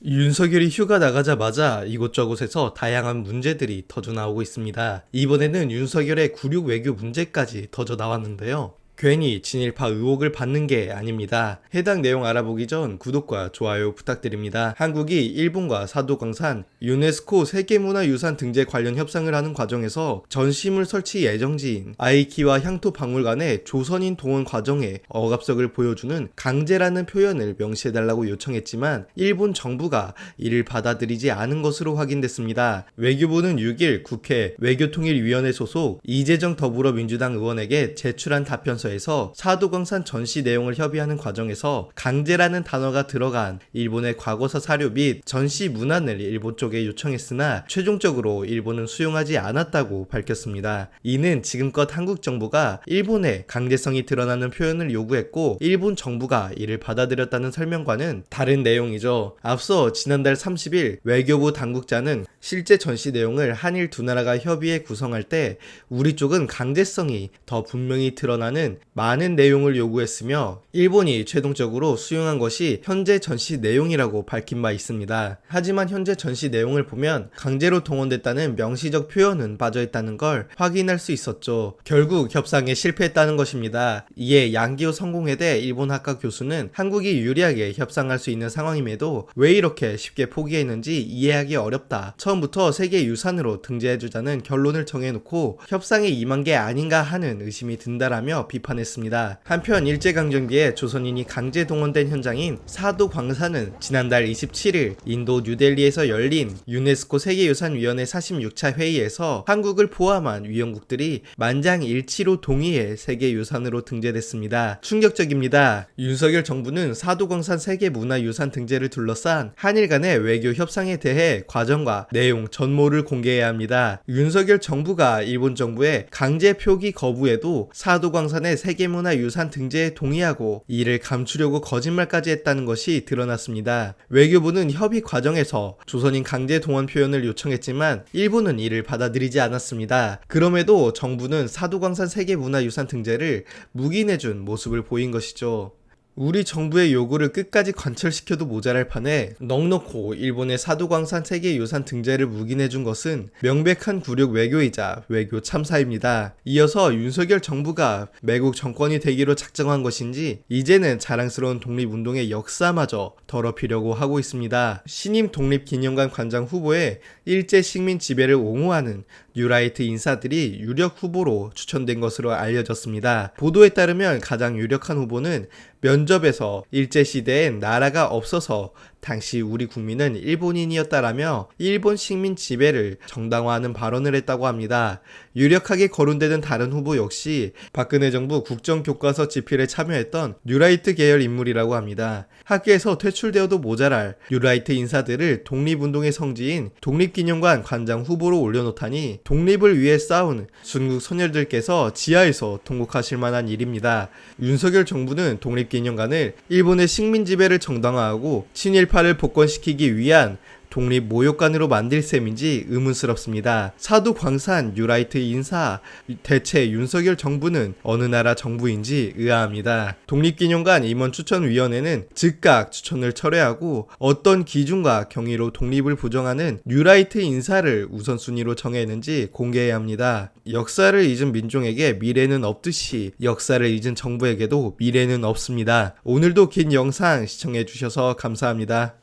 윤석열이 휴가 나가자마자 이곳저곳에서 다양한 문제들이 터져 나오고 있습니다. 이번에는 윤석열의 굴욕 외교 문제까지 터져 나왔는데요. 괜히 진일파 의혹을 받는 게 아닙니다. 해당 내용 알아보기 전 구독과 좋아요 부탁드립니다. 한국이 일본과 사도광산, 유네스코 세계문화유산 등재 관련 협상을 하는 과정에서 전시물 설치 예정지인 아이키와 향토박물관의 조선인 동원 과정에 억압석을 보여주는 강제라는 표현을 명시해달라고 요청했지만 일본 정부가 이를 받아들이지 않은 것으로 확인됐습니다. 외교부는 6일 국회 외교통일위원회 소속 이재정 더불어민주당 의원에게 제출한 답변서 에서 사도광산 전시 내용을 협의하는 과정에서 강제라는 단어가 들어간 일본의 과거사 사료 및 전시 문안을 일본 쪽에 요청했으나 최종적으로 일본은 수용하지 않았다고 밝혔습니다. 이는 지금껏 한국 정부가 일본의 강제성이 드러나는 표현을 요구했고 일본 정부가 이를 받아들였다는 설명과는 다른 내용이죠. 앞서 지난달 30일 외교부 당국자는 실제 전시 내용을 한일 두 나라가 협의해 구성할 때 우리 쪽은 강제성이 더 분명히 드러나는 많은 내용을 요구했으며 일본이 최종적으로 수용한 것이 현재 전시 내용이라고 밝힌 바 있습니다. 하지만 현재 전시 내용을 보면 강제로 동원됐다는 명시적 표현은 빠져있다는 걸 확인할 수 있었죠. 결국 협상에 실패했다는 것입니다. 이에 양기호 성공회대 일본 학과 교수는 한국이 유리하게 협상할 수 있는 상황임에도 왜 이렇게 쉽게 포기했는지 이해하기 어렵다. 처음부터 세계유산으로 등재해주자는 결론을 정해놓고 협상에 임한 게 아닌가 하는 의심이 든다라며 비판했습니다. 한편 일제강점기에 조선인이 강제 동원된 현장인 사도광산은 지난달 27일 인도 뉴델리에서 열린 유네스코 세계유산위원회 46차 회의에서 한국을 포함한 위원국들이 만장일치로 동의해 세계유산으로 등재됐습니다. 충격적입니다. 윤석열 정부는 사도광산 세계문화유산 등재를 둘러싼 한일 간의 외교 협상에 대해 과정과 내용 전모를 공개해야 합니다. 윤석열 정부가 일본 정부의 강제 표기 거부에도 사도광산의 세계문화유산 등재에 동의하고 이를 감추려고 거짓말까지 했다는 것이 드러났습니다. 외교부는 협의 과정에서 조선인 강제 동원 표현을 요청했지만 일본은 이를 받아들이지 않았습니다. 그럼에도 정부는 사도광산 세계문화유산 등재를 묵인해준 모습을 보인 것이죠. 우리 정부의 요구를 끝까지 관철시켜도 모자랄 판에 넉넉고 일본의 사도광산 세계유산 등재를 묵인해준 것은 명백한 굴욕 외교이자 외교 참사입니다. 이어서 윤석열 정부가 매국 정권이 되기로 작정한 것인지 이제는 자랑스러운 독립운동의 역사마저 더럽히려고 하고 있습니다. 신임 독립기념관 관장 후보에 일제 식민 지배를 옹호하는 뉴라이트 인사들이 유력 후보로 추천된 것으로 알려졌습니다. 보도에 따르면 가장 유력한 후보는 면접에서 일제시대엔 나라가 없어서 당시 우리 국민은 일본인이었다라며 일본 식민 지배를 정당화하는 발언을 했다고 합니다. 유력하게 거론되는 다른 후보 역시 박근혜 정부 국정교과서 집필에 참여했던 뉴라이트 계열 인물이라고 합니다. 학교에서 퇴출되어도 모자랄 뉴라이트 인사들을 독립운동의 성지인 독립기념관 관장 후보로 올려놓다니 독립을 위해 싸운 순국 선열들께서 지하에서 통곡하실 만한 일입니다. 윤석열 정부는 독립기념관을 일본의 식민 지배를 정당화하고 친일파를 복권시키기 위한 독립 모욕관으로 만들 셈인지 의문스럽습니다. 사도광산 뉴라이트 인사, 대체 윤석열 정부는 어느 나라 정부인지 의아합니다. 독립기념관 임원추천위원회는 즉각 추천을 철회하고 어떤 기준과 경위로 독립을 부정하는 뉴라이트 인사를 우선순위로 정했는지 공개해야 합니다. 역사를 잊은 민족에게 미래는 없듯이 역사를 잊은 정부에게도 미래는 없습니다. 오늘도 긴 영상 시청해주셔서 감사합니다.